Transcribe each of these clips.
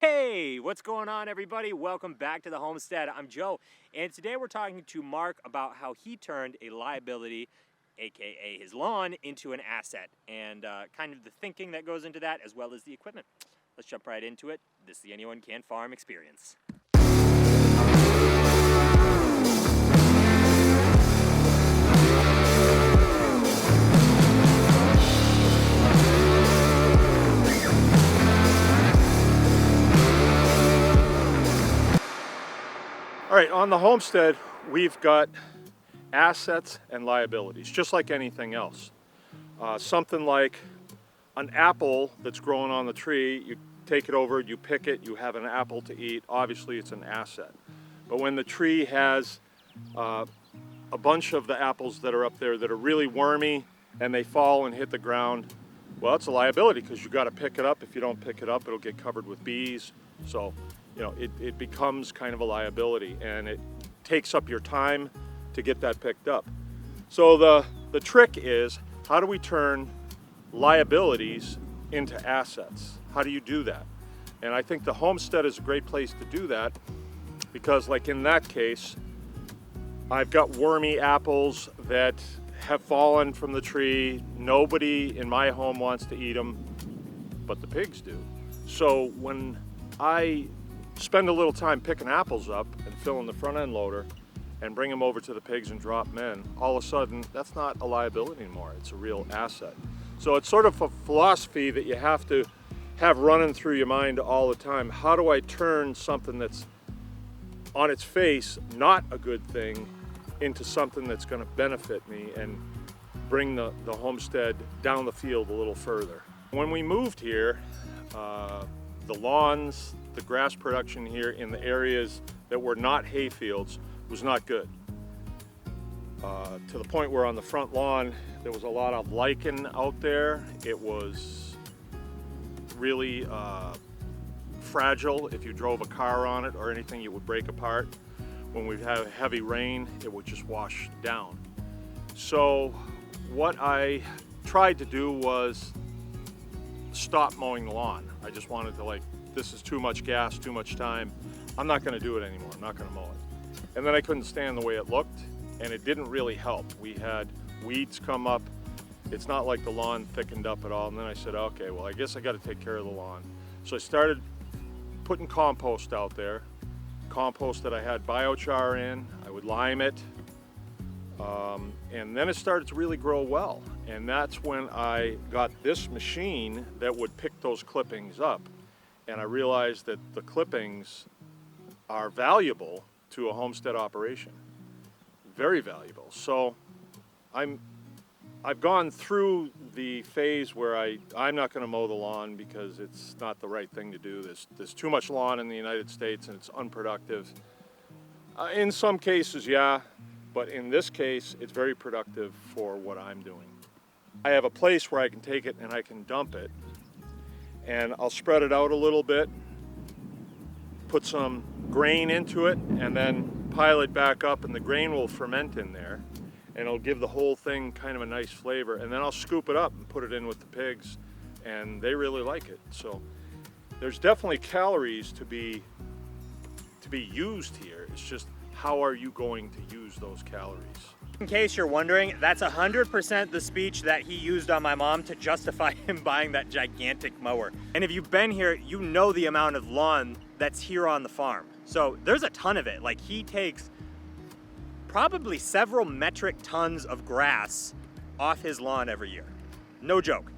Hey, what's going on, everybody? Welcome back to the homestead. I'm Joe, and today we're talking to Mark about how he turned a liability, aka his lawn, into an asset, and kind of the thinking that goes into that, as well as the equipment. Let's jump right into it. This is the Anyone Can Farm experience. All right, on the homestead, we've got assets and liabilities, just like anything else. Something like an apple that's growing on the tree, you take it over, you pick it, you have an apple to eat. Obviously, it's an asset. But when the tree has a bunch of the apples that are up there that are really wormy and they fall and hit the ground, well, it's a liability because you got to pick it up. If you don't pick it up, it'll get covered with bees. So, you know, it becomes kind of a liability, and it takes up your time to get that picked up. So the trick is, how do we turn liabilities into assets? How do you do that? And I think the homestead is a great place to do that because, like in that case, I've got wormy apples that have fallen from the tree. Nobody in my home wants to eat them, but the pigs do. So when I spend a little time picking apples up and filling the front end loader and bring them over to the pigs and drop them in, all of a sudden that's not a liability anymore, it's a real asset. So it's sort of a philosophy that you have to have running through your mind all the time. How do I turn something that's on its face not a good thing into something that's going to benefit me and bring the homestead down the field a little further? When we moved here, the lawns, the grass production here in the areas that were not hay fields was not good. To the point where on the front lawn there was a lot of lichen out there. It was really fragile. If you drove a car on it or anything, it would break apart. When we'd have heavy rain, it would just wash down. So what I tried to do was stop mowing the lawn. I just wanted to, this is too much gas, too much time. I'm not gonna do it anymore, I'm not gonna mow it. And then I couldn't stand the way it looked, and it didn't really help. We had weeds come up. It's not like the lawn thickened up at all. And then I said, okay, well, I guess I gotta take care of the lawn. So I started putting compost out there. Compost that I had biochar in, I would lime it. And then it started to really grow well. And that's when I got this machine that would pick those clippings up. And I realized that the clippings are valuable to a homestead operation. Very valuable. So I've gone through the phase where I'm not going to mow the lawn because it's not the right thing to do. There's too much lawn in the United States and it's unproductive. In some cases, yeah, but in this case, it's very productive for what I'm doing. I have a place where I can take it and I can dump it, and I'll spread it out a little bit, put some grain into it, and then pile it back up, and the grain will ferment in there, and it'll give the whole thing kind of a nice flavor. And then I'll scoop it up and put it in with the pigs, and they really like it. So there's definitely calories to be used here. It's just, how are you going to use those calories? In case you're wondering, that's 100% the speech that he used on my mom to justify him buying that gigantic mower. And if you've been here, you know the amount of lawn that's here on the farm. So there's a ton of it. Like, he takes probably several metric tons of grass off his lawn every year. No joke.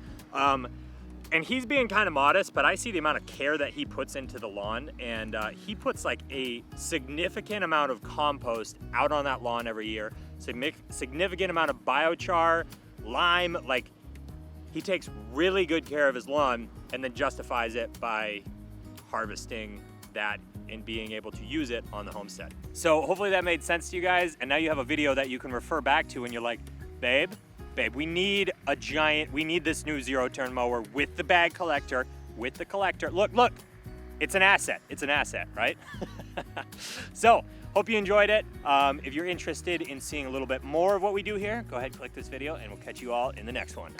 And he's being kind of modest, but I see the amount of care that he puts into the lawn, and he puts like a significant amount of compost out on that lawn every year, significant amount of biochar, lime. Like, he takes really good care of his lawn and then justifies it by harvesting that and being able to use it on the homestead. So hopefully that made sense to you guys, and now you have a video that you can refer back to and you're like, babe, we need this new zero-turn mower with the bag collector, with the collector. Look, it's an asset, right? So, hope you enjoyed it. If you're interested in seeing a little bit more of what we do here, go ahead and click this video and we'll catch you all in the next one.